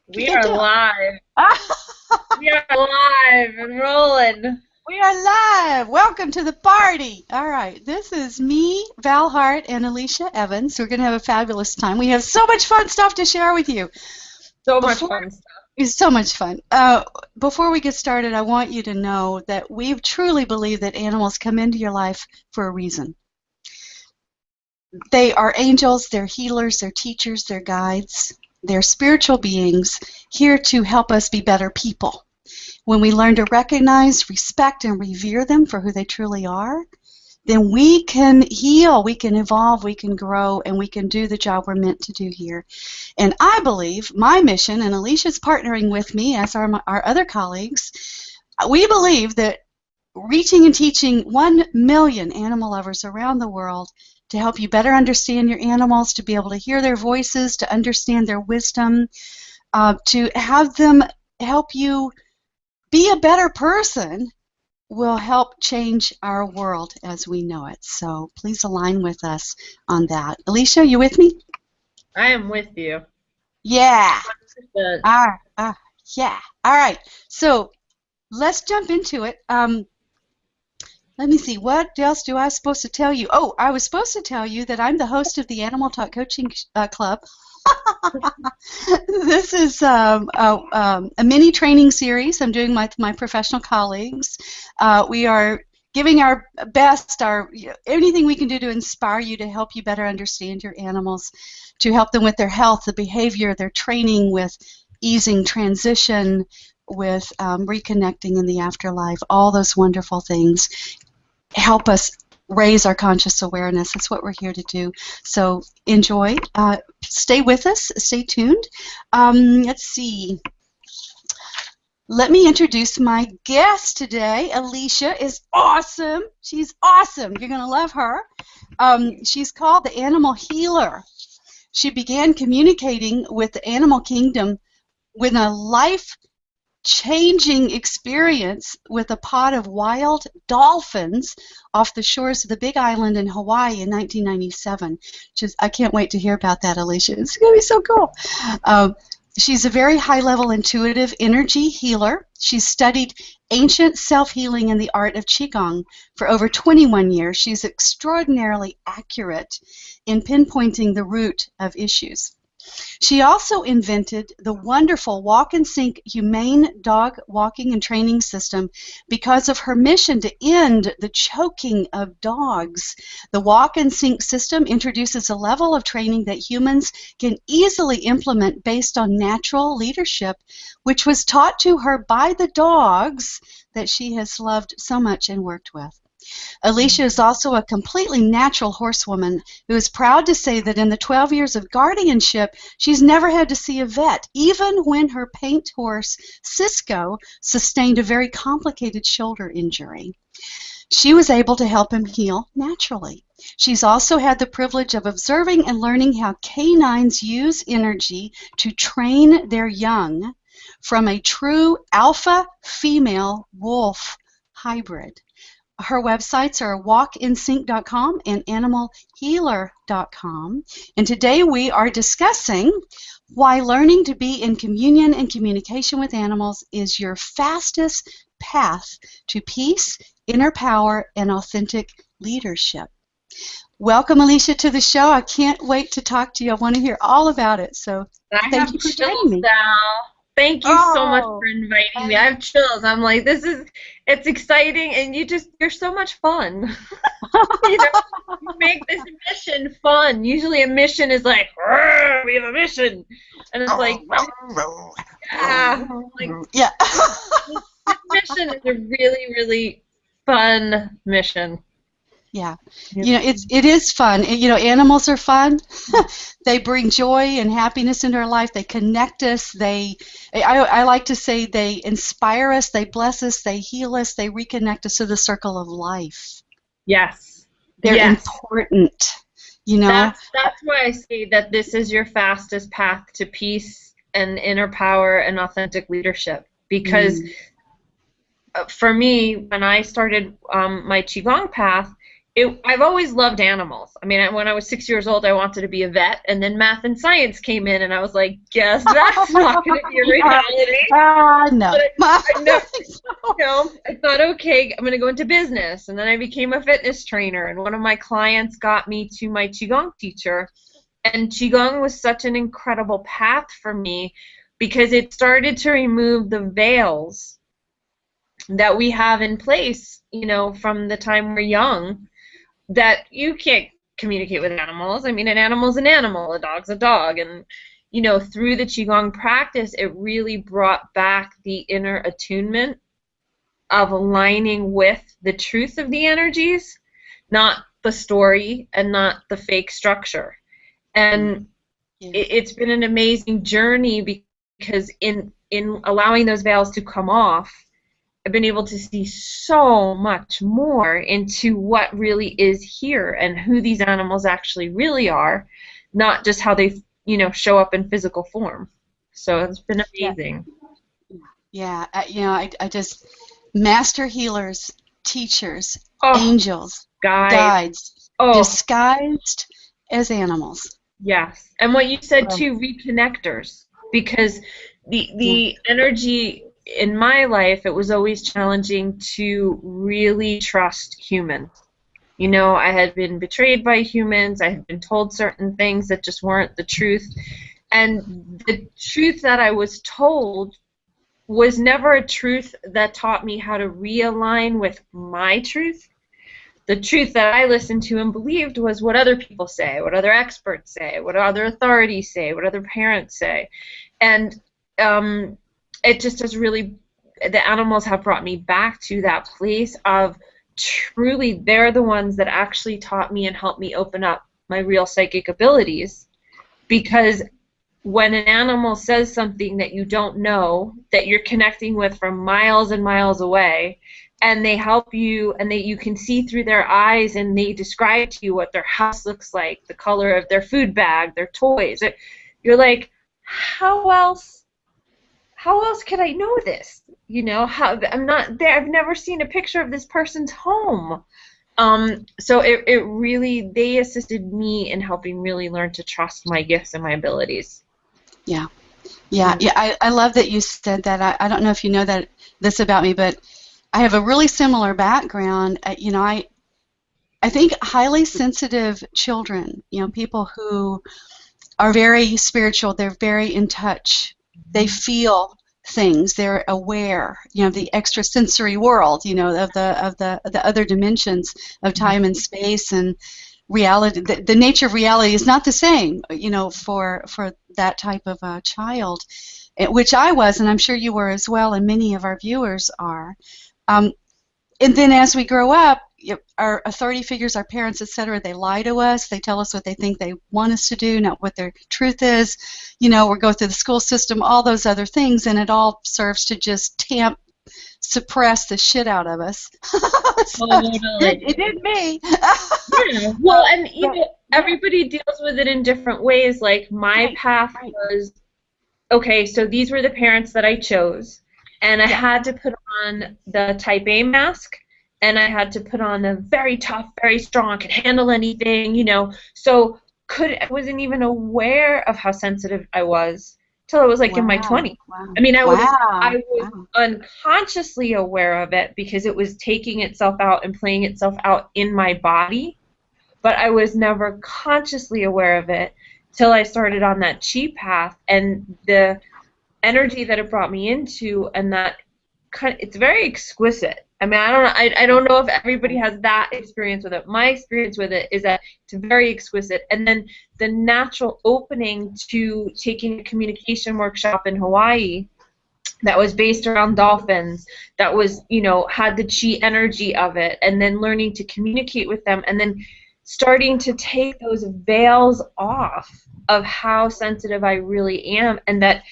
We are live. We are live and rolling. We are live. Welcome to the party. All right, this is me, Val Hart, and Alecia Evans. We're going to have a fabulous time. We have so much fun stuff to share with you. So much fun stuff. It's so much fun. Before we get started, I want you to know that we truly believe that animals come into your life for a reason. They are angels, they're healers, they're teachers, they're guides, they're spiritual beings here to help us be better people. When we learn to recognize, respect, and revere them for who they truly are, then we can heal, we can evolve, we can grow, and we can do the job we're meant to do here. And I believe my mission, and Alicia's partnering with me, as are our other colleagues, we believe that reaching and teaching 1 million animal lovers around the world to help you better understand your animals, to be able to hear their voices, to understand their wisdom, to have them help you be a better person will help change our world as we know it. So please align with us on that. Alecia, you with me? I am with you. Yeah. Yeah. All right. So let's jump into it. Let me see. What else do I supposed to tell you? Oh, I was supposed to tell you that I'm the host of the Animal Talk Coaching Club. This is a mini training series I'm doing with my professional colleagues. We are giving our best, anything we can do to inspire you, to help you better understand your animals, to help them with their health, the behavior, their training, with easing transition, with reconnecting in the afterlife, all those wonderful things. Help us raise our conscious awareness. That's what we're here to do. So enjoy. Stay with us. Stay tuned. Let's see. Let me introduce my guest today. Alecia is awesome. She's awesome. You're going to love her. She's called the Animal Healer. She began communicating with the animal kingdom with a life-changing experience with a pod of wild dolphins off the shores of the Big Island in Hawaii in 1997. I can't wait to hear about that, Alecia. It's going to be so cool. She's a very high-level intuitive energy healer. She's studied ancient self-healing and the art of Qigong for over 21 years. She's extraordinarily accurate in pinpointing the root of issues. She also invented the wonderful Walk and Sync humane dog walking and training system because of her mission to end the choking of dogs. The Walk and Sync system introduces a level of training that humans can easily implement based on natural leadership, which was taught to her by the dogs that she has loved so much and worked with. Alecia is also a completely natural horsewoman who is proud to say that in the 12 years of guardianship, she's never had to see a vet, even when her paint horse, Cisco, sustained a very complicated shoulder injury. She was able to help him heal naturally. She's also had the privilege of observing and learning how canines use energy to train their young from a true alpha female wolf hybrid. Her websites are walkinsync.com and animalhealer.com. And today we are discussing why learning to be in communion and communication with animals is your fastest path to peace, inner power, and authentic leadership. Welcome, Alecia, to the show. I can't wait to talk to you. I want to hear all about it. So thank you for joining me. Thank you so much for inviting me. I have chills. I'm like, it's exciting, and you're so much fun. You make this mission fun. Usually a mission is like, we have a mission. And it's like, yeah. This mission is a really, really fun mission. Yeah, it is fun. Animals are fun. They bring joy and happiness into our life. They connect us. I like to say they inspire us. They bless us. They heal us. They reconnect us to the circle of life. Yes, they're important. That's why I say that this is your fastest path to peace and inner power and authentic leadership. Because for me, when I started my Qigong path, I've always loved animals. I mean, when I was 6 years old, I wanted to be a vet, and then math and science came in, and I was like, guess that's not going to be a reality. No. I thought, okay, I'm going to go into business, and then I became a fitness trainer, and one of my clients got me to my Qigong teacher, and Qigong was such an incredible path for me because it started to remove the veils that we have in place, from the time we're young, that you can't communicate with animals. I mean, an animal's an animal, a dog's a dog, and through the Qigong practice, it really brought back the inner attunement of aligning with the truth of the energies, not the story and not the fake structure. And it's been an amazing journey because in allowing those veils to come off, I've been able to see so much more into what really is here and who these animals actually really are, not just how they, show up in physical form. So it's been amazing. Yeah, I just master healers, teachers, angels, guides, disguised as animals. Yes, and what you said too, reconnectors, because the energy in my life, it was always challenging to really trust humans. I had been betrayed by humans. I had been told certain things that just weren't the truth. And the truth that I was told was never a truth that taught me how to realign with my truth. The truth that I listened to and believed was what other people say, what other experts say, what other authorities say, what other parents say. And it just has really, the animals have brought me back to that place of truly they're the ones that actually taught me and helped me open up my real psychic abilities. Because when an animal says something that you don't know, that you're connecting with from miles and miles away, and they help you, and you can see through their eyes, and they describe to you what their house looks like, the color of their food bag, their toys, you're like, how else could I know this? I'm not there. I've never seen a picture of this person's home. So it really, they assisted me in helping really learn to trust my gifts and my abilities. Yeah. I love that you said that. I don't know if you know this about me, but I have a really similar background. I think highly sensitive children, people who are very spiritual, they're very in touch. They feel things. They're aware, the extrasensory world, of the other dimensions of time and space and reality. The nature of reality is not the same, for that type of a child, which I was, and I'm sure you were as well, and many of our viewers are. And then as we grow up, our authority figures, our parents, etc., they lie to us. They tell us what they think they want us to do, not what their truth is. We go through the school system, all those other things, and it all serves to just suppress the shit out of us. It did me. Yeah. Well, and everybody deals with it in different ways. Like my path was, okay, so these were the parents that I chose, and I had to put on the type A mask, and I had to put on the very tough, very strong, could handle anything, so I wasn't even aware of how sensitive I was till I was like in my 20s. Wow. I mean, I was unconsciously aware of it because it was taking itself out and playing itself out in my body, but I was never consciously aware of it till I started on that chi path, and the energy that it brought me into, and that it's very exquisite. I mean, I don't know if everybody has that experience with it. My experience with it is that it's very exquisite. And then the natural opening to taking a communication workshop in Hawaii that was based around dolphins, that was, had the chi energy of it, and then learning to communicate with them, and then starting to take those veils off of how sensitive I really am, and that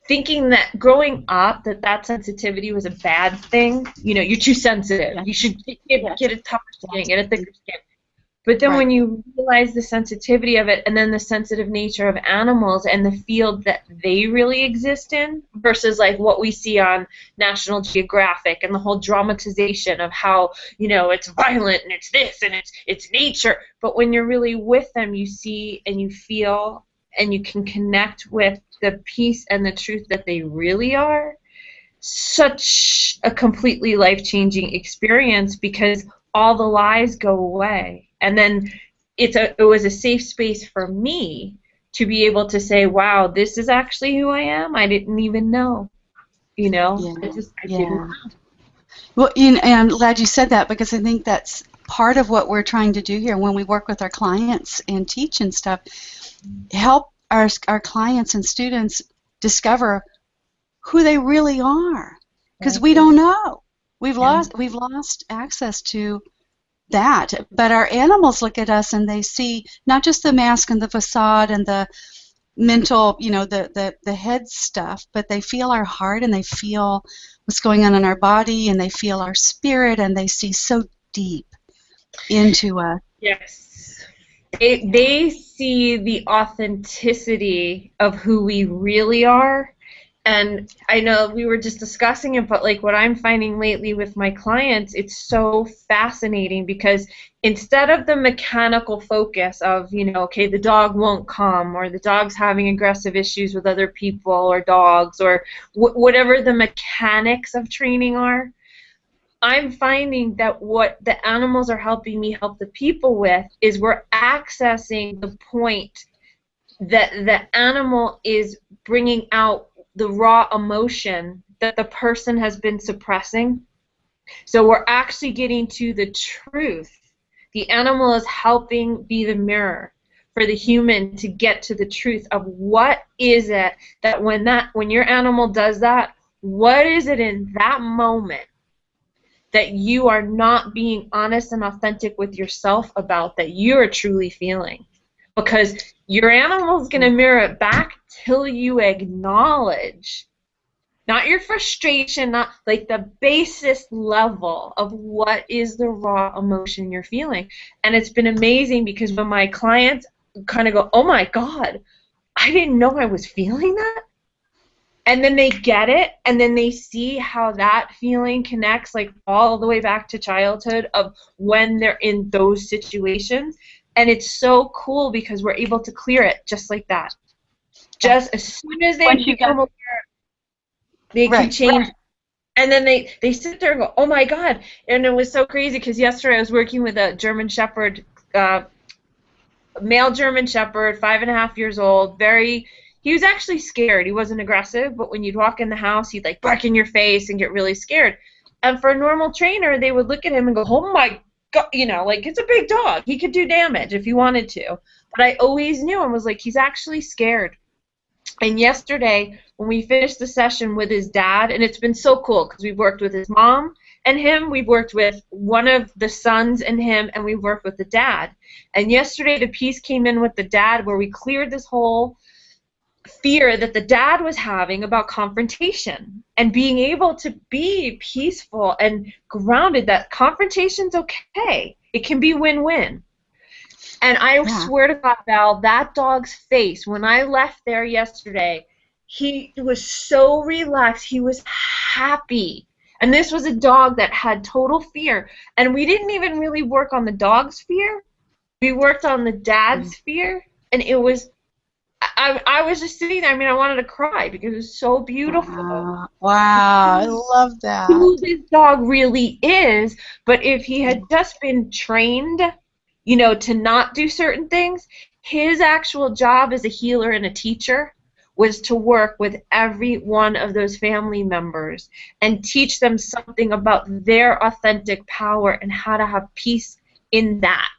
thinking that growing up that sensitivity was a bad thing. You're too sensitive. You should get a tougher skin, get a thicker skin. But then Right. when you realize the sensitivity of it and then the sensitive nature of animals and the field that they really exist in versus like what we see on National Geographic and the whole dramatization of how, it's violent and it's this and it's nature. But when you're really with them, you see and you feel and you can connect with the peace and the truth that they really are. Such a completely life-changing experience because all the lies go away. And then it was a safe space for me to be able to say, wow, this is actually who I am. I didn't even know. Yeah. I didn't. Yeah. Well, and I'm glad you said that because I think that's part of what we're trying to do here when we work with our clients and teach and stuff. Help our clients and students discover who they really are, because we don't know. We've lost access to that. But our animals look at us and they see not just the mask and the facade and the mental, the head stuff, but they feel our heart and they feel what's going on in our body and they feel our spirit and they see so deep into us. Yes. They see the authenticity of who we really are. And I know we were just discussing it, but like what I'm finding lately with my clients, it's so fascinating because instead of the mechanical focus of, okay, the dog won't come or the dog's having aggressive issues with other people or dogs or whatever the mechanics of training are, I'm finding that what the animals are helping me help the people with is we're accessing the point that the animal is bringing out the raw emotion that the person has been suppressing. So we're actually getting to the truth. The animal is helping be the mirror for the human to get to the truth of what is it that when your animal does that, what is it in that moment that you are not being honest and authentic with yourself about that you're truly feeling. Because your animal's going to mirror it back till you acknowledge, not your frustration, not like the basis level of what is the raw emotion you're feeling. And it's been amazing because when my clients kind of go, oh my God, I didn't know I was feeling that. And then they get it, and then they see how that feeling connects like all the way back to childhood of when they're in those situations. And it's so cool because we're able to clear it just like that. Just as soon as they become aware, they can change. Right. And then they sit there and go, oh my God. And it was so crazy because yesterday I was working with a German Shepherd, male German Shepherd, 5.5 years old, he was actually scared. He wasn't aggressive, but when you'd walk in the house, he'd like bark in your face and get really scared. And for a normal trainer, they would look at him and go, oh my God, like it's a big dog. He could do damage if he wanted to. But I always knew and was like, he's actually scared. And yesterday, when we finished the session with his dad, and it's been so cool because we've worked with his mom and him, we've worked with one of the sons and him, and we've worked with the dad. And yesterday, the piece came in with the dad where we cleared this whole fear that the dad was having about confrontation and being able to be peaceful and grounded that confrontation's okay. It can be win-win. And I swear to God, Val, that dog's face, when I left there yesterday, he was so relaxed. He was happy. And this was a dog that had total fear. And we didn't even really work on the dog's fear. We worked on the dad's fear. And it was, I was just sitting there. I mean, I wanted to cry because it was so beautiful. Wow, I love that. Who this dog really is. But if he had just been trained, to not do certain things, his actual job as a healer and a teacher was to work with every one of those family members and teach them something about their authentic power and how to have peace in that.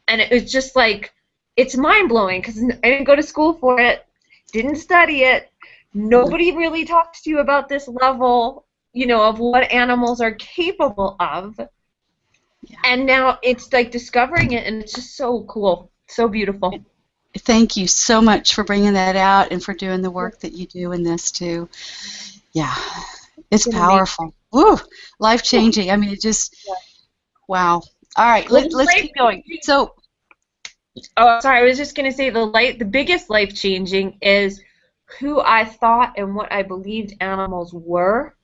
And it was just like, it's mind-blowing because I didn't go to school for it, didn't study it. Nobody really talks to you about this level, of what animals are capable of. Yeah. And now it's like discovering it, and it's just so cool, so beautiful. Thank you so much for bringing that out and for doing the work that you do in this too. Yeah, it's powerful. Woo, life-changing. I mean, it just, wow. All right, Well, let's keep going. So, oh, sorry, I was just gonna say the biggest life changing is who I thought and what I believed animals were,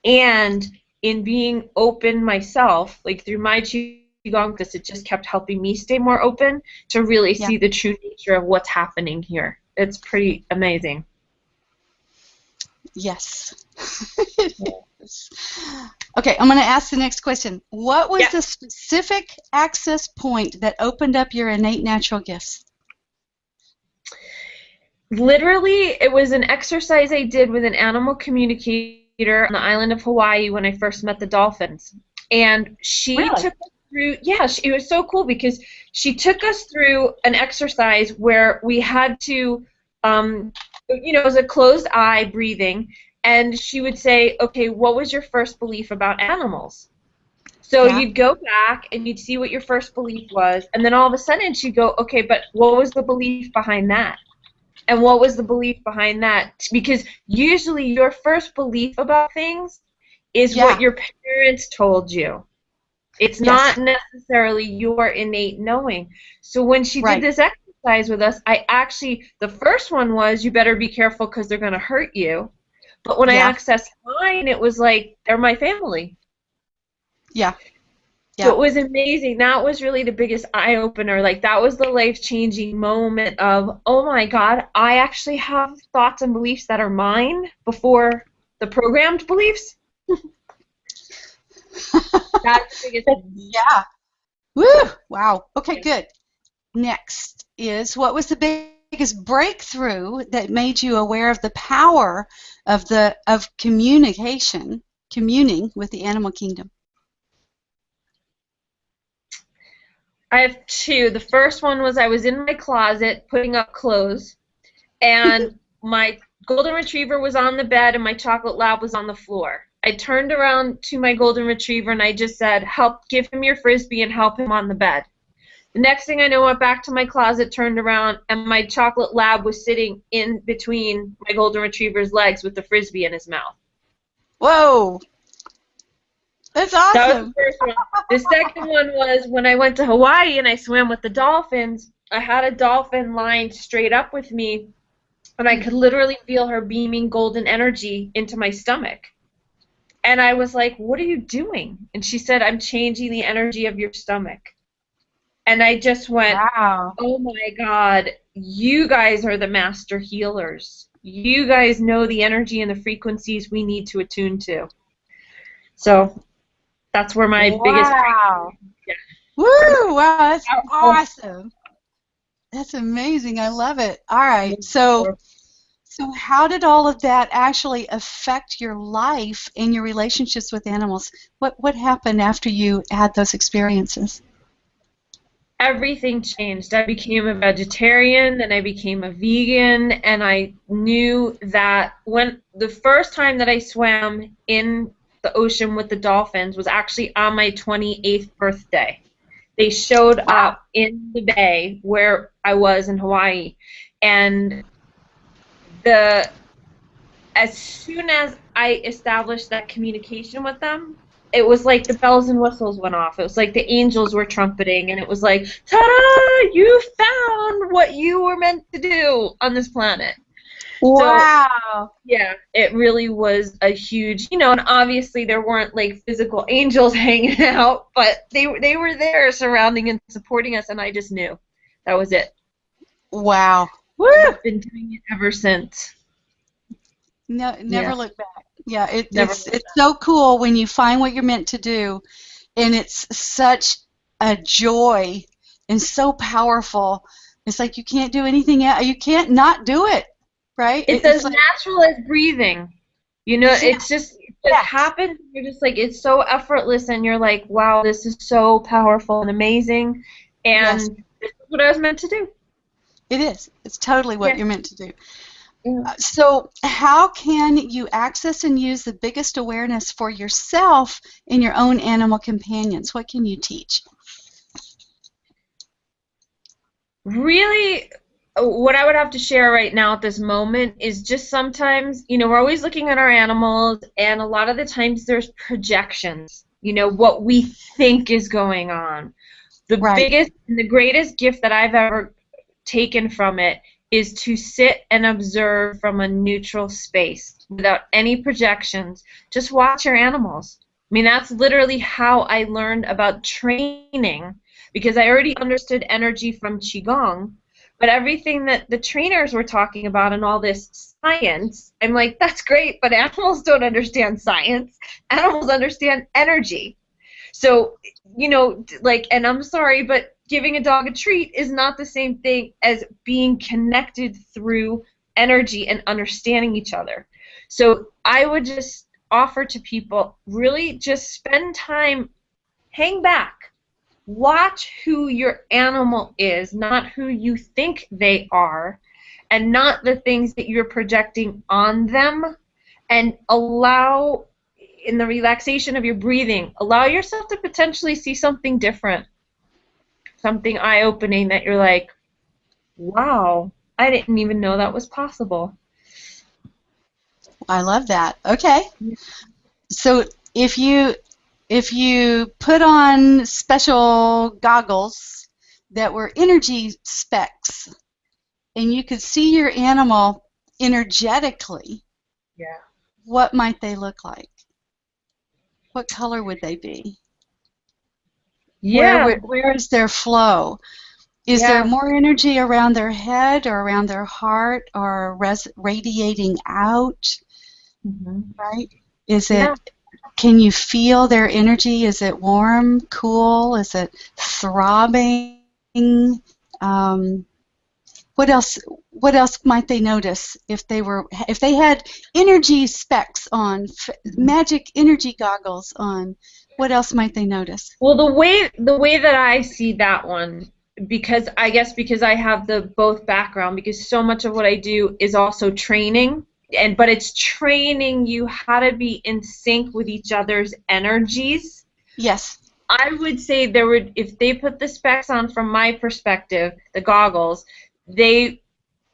and in being open myself, like through my qigong, because it just kept helping me stay more open to really yeah. see the true nature of what's happening here. It's pretty amazing. Yes. It is. Okay, I'm going to ask the next question. What was the specific access point that opened up your innate natural gifts? Literally, it was an exercise I did with an animal communicator on the island of Hawaii when I first met the dolphins. And she took us through, it was so cool because she took us through an exercise where we had to, it was a closed eye breathing, and she would say, okay, what was your first belief about animals? So you'd go back and you'd see what your first belief was, and then all of a sudden she'd go, okay, but what was the belief behind that? And what was the belief behind that? Because usually your first belief about things is what your parents told you. It's not necessarily your innate knowing. So when she did this exercise with us, the first one was, you better be careful because they're going to hurt you. But when I accessed mine, it was like, they're my family. Yeah. So it was amazing. That was really the biggest eye-opener. Like, that was the life-changing moment of, oh my God, I actually have thoughts and beliefs that are mine before the programmed beliefs. That's the biggest thing. Yeah. Woo! Wow. Okay, good. Next is, what was the biggest breakthrough that made you aware of the power of communication, communing with the animal kingdom? I have two. The first one was I was in my closet putting up clothes, and my golden retriever was on the bed and my chocolate lab was on the floor. I turned around to my golden retriever and I just said, give him your frisbee and help him on the bed. The next thing I know, I went back to my closet, turned around, and my chocolate lab was sitting in between my golden retriever's legs with the frisbee in his mouth. Whoa! That's awesome. That was the first one. The second one was when I went to Hawaii and I swam with the dolphins. I had a dolphin lined straight up with me, and I could literally feel her beaming golden energy into my stomach. And I was like, what are you doing? And she said, I'm changing the energy of your stomach. And I just went, wow. Oh my God, you guys are the master healers. You guys know the energy and the frequencies we need to attune to. So that's where my biggest... Yeah. Woo! Wow, that's awesome. That's amazing. I love it. All right. So how did all of that actually affect your life and your relationships with animals? What happened after you had those experiences? Everything changed. I became a vegetarian, then I became a vegan, and I knew that when the first time that I swam in the ocean with the dolphins was actually on my 28th birthday. They showed up in the bay where I was in Hawaii, and as soon as I established that communication with them, it was like the bells and whistles went off. It was like the angels were trumpeting, and it was like, ta-da! You found what you were meant to do on this planet. Wow. So, yeah, it really was a huge, and obviously there weren't like physical angels hanging out, but they were there surrounding and supporting us, and I just knew that was it. Wow. Woo! I've been doing it ever since. No, never look back. Yeah, it's so cool when you find what you're meant to do, and it's such a joy and so powerful. It's like you can't do anything else. You can't not do it, right? It's as natural as breathing. It's just happens. You're just like, it's so effortless, and you're like, wow, this is so powerful and amazing, and this is what I was meant to do. It is. It's totally what you're meant to do. So how can you access and use the biggest awareness for yourself in your own animal companions? What can you teach? Really, what I would have to share right now at this moment is just sometimes, we're always looking at our animals, and a lot of the times there's projections. you know, what we think is going on. The Right. biggest and the greatest gift that I've ever taken from it is to sit and observe from a neutral space without any projections. Just watch your animals. I mean, that's literally how I learned about training, because I already understood energy from Qigong, but everything that the trainers were talking about and all this science, I'm like, that's great, but animals don't understand science. Animals understand energy. So, you know, like, and I'm sorry, but giving a dog a treat is not the same thing as being connected through energy and understanding each other. So I would just offer to people, really just spend time, hang back, watch who your animal is, not who you think they are, and not the things that you're projecting on them, and allow, in the relaxation of your breathing, allow yourself to potentially see something different, something eye-opening that you're like, wow, I didn't even know that was possible. I love that. Okay. So if you put on special goggles that were energy specs and you could see your animal energetically, Yeah. what might they look like? What color would they be? Yeah. Where is their flow? Is there Yeah. more energy around their head or around their heart or radiating out? Mm-hmm. Right? Is Yeah. it, can you feel their energy? Is it warm, cool? Is it throbbing? Um, what else? What else might they notice if they had energy specs on, magic energy goggles on? What else might they notice? Well, the way that I see that one, because I guess because I have the both background, because so much of what I do is also training, and but it's training you how to be in sync with each other's energies. Yes. I would say there would, if they put the specs on from my perspective, the goggles, they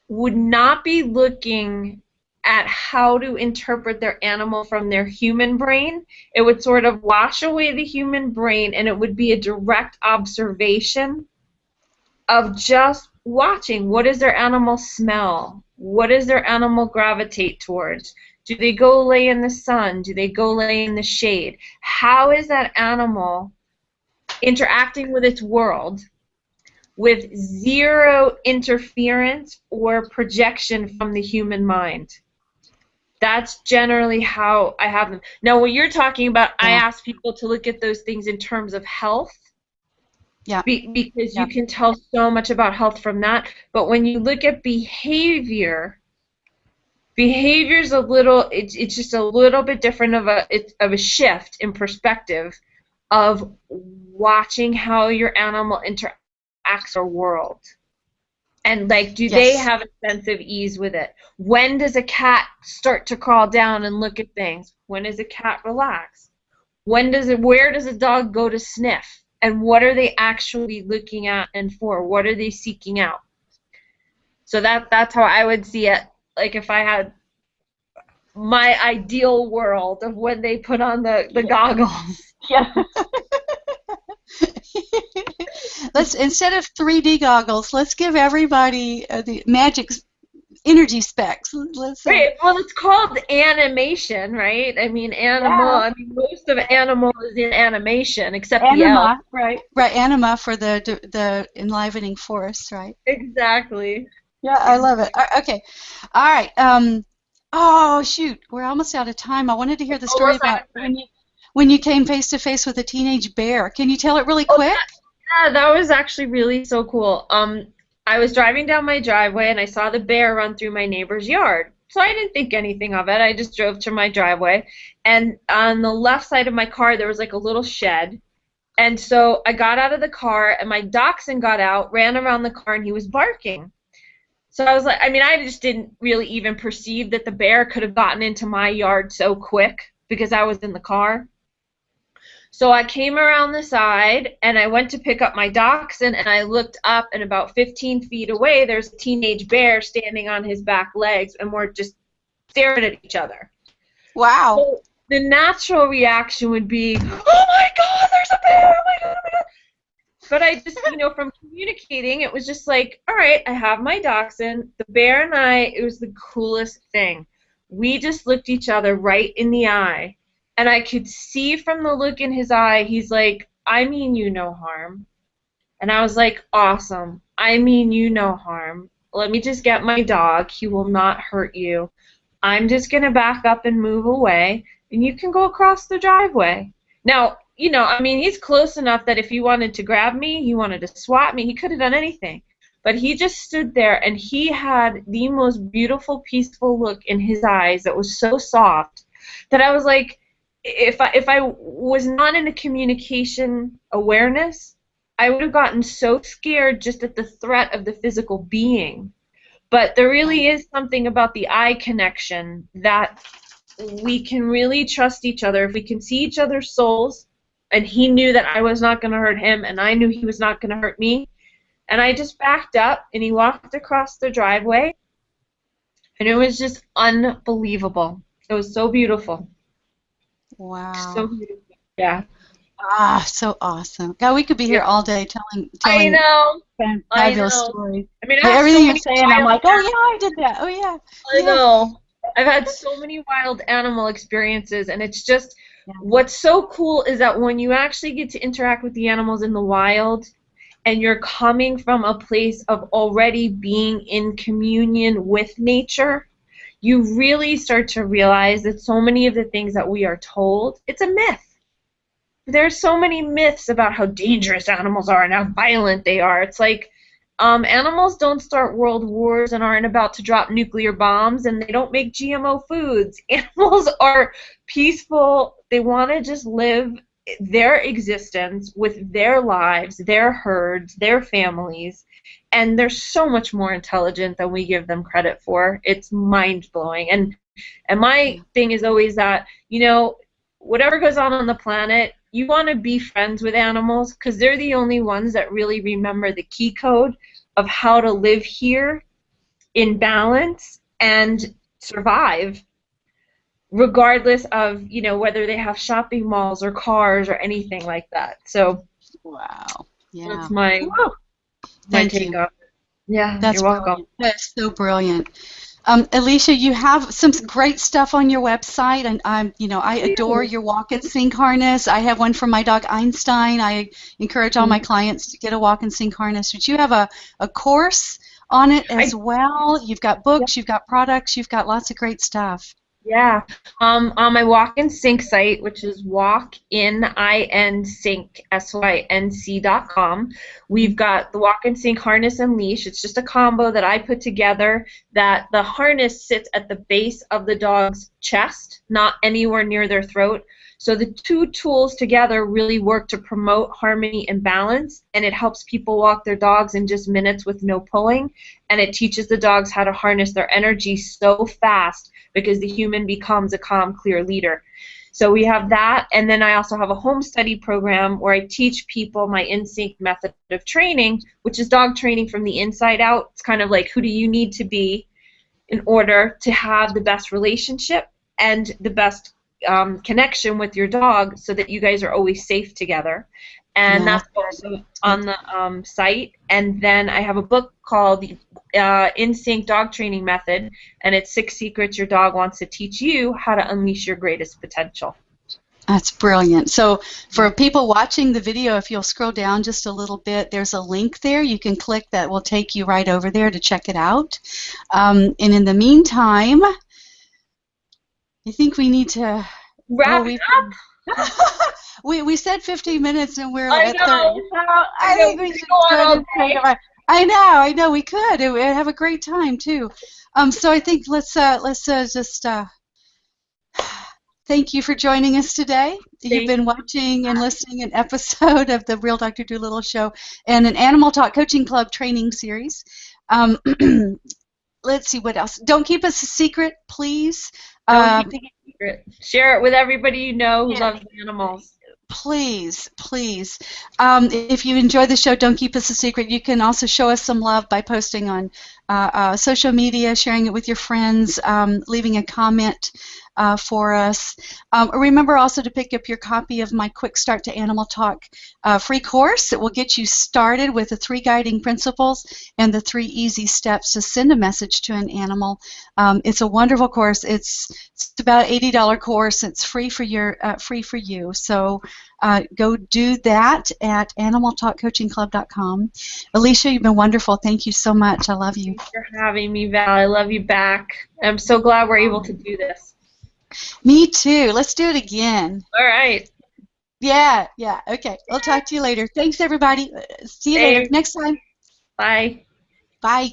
would not be looking at how to interpret their animal from their human brain. It would sort of wash away the human brain, and it would be a direct observation of just watching. What does their animal smell? What does their animal gravitate towards? Do they go lay in the sun? Do they go lay in the shade? How is that animal interacting with its world with zero interference or projection from the human mind? That's generally how I have them. Now, what you're talking about, I Yeah. ask people to look at those things in terms of health, Yeah. because Yeah. you can tell so much about health from that. But when you look at behavior, behavior's a little, it's just a little bit different of a shift in perspective of watching how your animal interacts with our world. And, like, do they Yes. have a sense of ease with it? When does a cat start to crawl down and look at things? When does a cat relax? Where does a dog go to sniff? And what are they actually looking at and for? What are they seeking out? So that's how I would see it. Like, if I had my ideal world of when they put on the goggles. Yeah. Let's, instead of 3D goggles, let's give everybody the magic energy specs. Let's. Right. Well, it's called animation, right? I mean, animal. Yeah. I mean, most of animal is in animation, except the elk. Anima, right? Right, anima for the enlivening force, right? Exactly. Yeah, I love it. Okay, all right. Oh shoot, we're almost out of time. I wanted to hear the story Almost out about of time. when you came face to face with a teenage bear. Can you tell it really Oh, quick? yeah, that was actually really so cool. I was driving down my driveway and I saw the bear run through my neighbor's yard. So I didn't think anything of it. I just drove to my driveway, and on the left side of my car there was like a little shed. And so I got out of the car, and my dachshund got out, ran around the car, and he was barking. So I was like, I mean, I just didn't really even perceive that the bear could have gotten into my yard so quick because I was in the car. So I came around the side, and I went to pick up my dachshund, and I looked up, and about 15 feet away, there's a teenage bear standing on his back legs, and we're just staring at each other. Wow. So the natural reaction would be, oh my God, there's a bear! Oh my God, oh my God! But I just, from communicating, it was just like, all right, I have my dachshund. The bear and I, it was the coolest thing. We just looked each other right in the eye, and I could see from the look in his eye, he's like, I mean you no harm. And I was like, awesome. I mean you no harm. Let me just get my dog. He will not hurt you. I'm just going to back up and move away, and you can go across the driveway. Now, I mean, he's close enough that if he wanted to grab me, he wanted to swat me, he could have done anything. But he just stood there, and he had the most beautiful, peaceful look in his eyes that was so soft that I was like, if I was not in a communication awareness, I would have gotten so scared just at the threat of the physical being. But there really is something about the eye connection that we can really trust each other. If we can see each other's souls, and he knew that I was not going to hurt him, and I knew he was not going to hurt me, and I just backed up, and he walked across the driveway, and it was just unbelievable. It was so beautiful. Wow. So beautiful. Yeah. Ah, so awesome. God, we could be here all day telling I know. fabulous stories. I mean, everything you're saying, I'm like, oh yeah, I did that. Oh yeah. I know. I've had so many wild animal experiences, and it's just what's so cool is that when you actually get to interact with the animals in the wild, and you're coming from a place of already being in communion with nature, you really start to realize that so many of the things that we are told, it's a myth. There's so many myths about how dangerous animals are and how violent they are. It's like animals don't start world wars and aren't about to drop nuclear bombs, and they don't make GMO foods. Animals are peaceful. They want to just live their existence with their lives, their herds, their families, and they're so much more intelligent than we give them credit for. It's mind-blowing. And my thing is always that, whatever goes on the planet, you want to be friends with animals because they're the only ones that really remember the key code of how to live here in balance and survive, regardless of, whether they have shopping malls or cars or anything like that. So, wow. Yeah. That's my take on it. Yeah, that's you're welcome. Brilliant. That's so brilliant. Alecia, you have some great stuff on your website, and I adore your walk and sync harness. I have one for my dog Einstein. I encourage all my clients to get a walk and sync harness. But you have a course on it as well. You've got books, you've got products, you've got lots of great stuff. Yeah. On my Walk and Sync site, which is walkinsync.com, we've got the Walk and Sync harness and leash. It's just a combo that I put together that the harness sits at the base of the dog's chest, not anywhere near their throat. So the two tools together really work to promote harmony and balance, and it helps people walk their dogs in just minutes with no pulling, and it teaches the dogs how to harness their energy so fast because the human becomes a calm, clear leader. So we have that, and then I also have a home study program where I teach people my InSync method of training, which is dog training from the inside out. It's kind of like, who do you need to be in order to have the best relationship and the best connection with your dog so that you guys are always safe together. And that's also on the site. And then I have a book called the InSync Dog Training Method, and it's 6 secrets your dog wants to teach you how to unleash your greatest potential. That's brilliant. So for people watching the video, if you'll scroll down just a little bit, there's a link there. You can click that will take you right over there to check it out. And in the meantime, I think we need to wrap it up. We said 15 minutes and we're at 30. So I think we should go on. I know we could. We'd have a great time too. So I think let's just thank you for joining us today. You've been watching and listening an episode of the Real Dr. Dolittle Show and an Animal Talk Coaching Club training series. Let's see what else. Don't keep us a secret, please. Don't keep it a secret. Share it with everybody you know who loves animals. Please, please. If you enjoy the show, don't keep us a secret. You can also show us some love by posting on social media, sharing it with your friends, leaving a comment for us. Remember also to pick up your copy of my Quick Start to Animal Talk free course. It will get you started with the 3 guiding principles and the 3 easy steps to send a message to an animal. It's a wonderful course. It's about an $80 course. It's free for you. So go do that at animaltalkcoachingclub.com. Alecia, you've been wonderful. Thank you so much. I love you. Thanks for having me, Val. I love you back. I'm so glad we're able to do this. Me too. Let's do it again. All right. Yeah. Okay. I'll talk to you later. Thanks, everybody. See you later. Next time. Bye. Bye.